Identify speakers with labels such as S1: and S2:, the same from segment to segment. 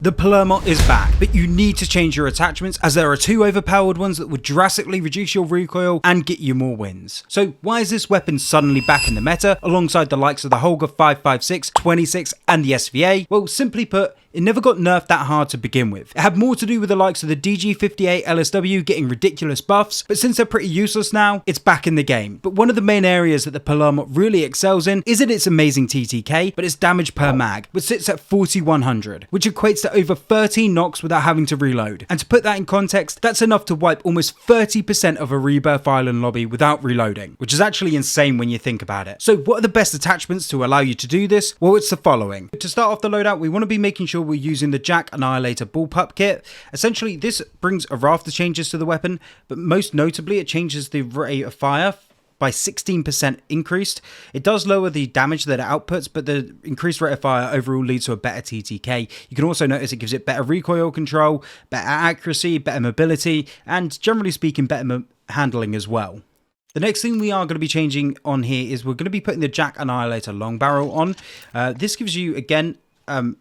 S1: The Pulemyot is back, but you need to change your attachments as there are two overpowered ones that would drastically reduce your recoil and get you more wins. So why is this weapon suddenly back in the meta alongside the likes of the Holger 556, 26 and the SVA? Well, simply put, it never got nerfed that hard to begin with. It had more to do with the likes of the DG58 LSW getting ridiculous buffs, but since they're pretty useless now, it's back in the game. But one of the main areas that the Pulemyot really excels in isn't its amazing TTK, but its damage per mag, which sits at 4100, which equates to over 13 knocks without having to reload. And to put that in context, that's enough to wipe almost 30% of a Rebirth Island lobby without reloading, which is actually insane when you think about it. So what are the best attachments to allow you to do this? Well, it's the following. To start off the loadout, we want to be making sure we're using the Jack Annihilator Bullpup Kit. Essentially, this brings a raft of changes to the weapon, but most notably, it changes the rate of fire by 16% increased. It does lower the damage that it outputs, but the increased rate of fire overall leads to a better TTK. You can also notice it gives it better recoil control, better accuracy, better mobility, and generally speaking, better handling as well. The next thing we are going to be changing on here is we're going to be putting the Jack Annihilator Long Barrel on. This gives you, again,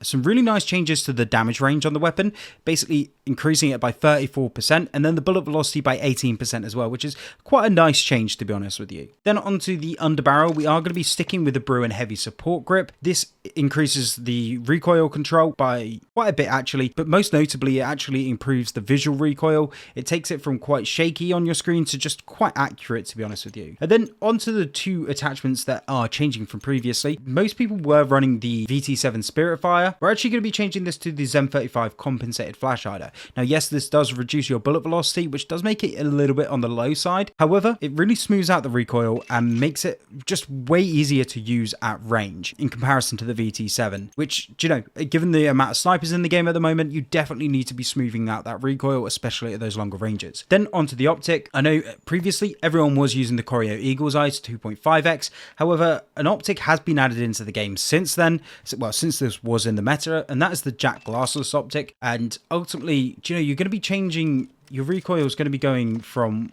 S1: some really nice changes to the damage range on the weapon, basically increasing it by 34%, and then the bullet velocity by 18% as well, which is quite a nice change, to be honest with you. Then onto the underbarrel, we are going to be sticking with the Bruin Heavy Support Grip. This increases the recoil control by quite a bit actually, but most notably it actually improves the visual recoil. It takes it from quite shaky on your screen to just quite accurate, to be honest with you. And then onto the two attachments that are changing from previously. Most people were running the VT7 Spirit Fire. We're actually going to be changing this to the Zen 35 Compensated Flash Hider. Now, yes, this does reduce your bullet velocity, which does make it a little bit on the low side. However, it really smooths out the recoil and makes it just way easier to use at range in comparison to the VT7, which, you know, given the amount of snipers in the game at the moment, you definitely need to be smoothing out that recoil, especially at those longer ranges. Then onto the Optic. I know previously everyone was using the Choreo Eagle's Eyes 2.5x. However, an Optic has been added into the game since then. Well, since this was in the meta, and that is the Jack Glassless Optic. And ultimately, you know, you're going to be changing, your recoil is going to be going from,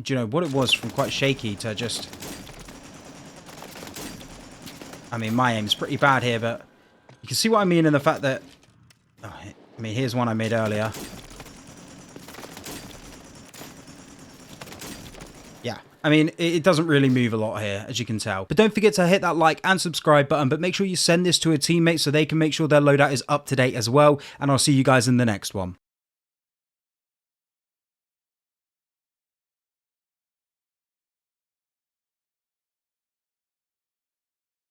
S1: you know, what it was from quite shaky to just, I mean, my aim's pretty bad here, but you can see what I mean in the fact that, oh, I mean, here's one I made earlier. Yeah, I mean, it doesn't really move a lot here, as you can tell. But don't forget to hit that like and subscribe button, but make sure you send this to a teammate so they can make sure their loadout is up to date as well. And I'll see you guys in the next one.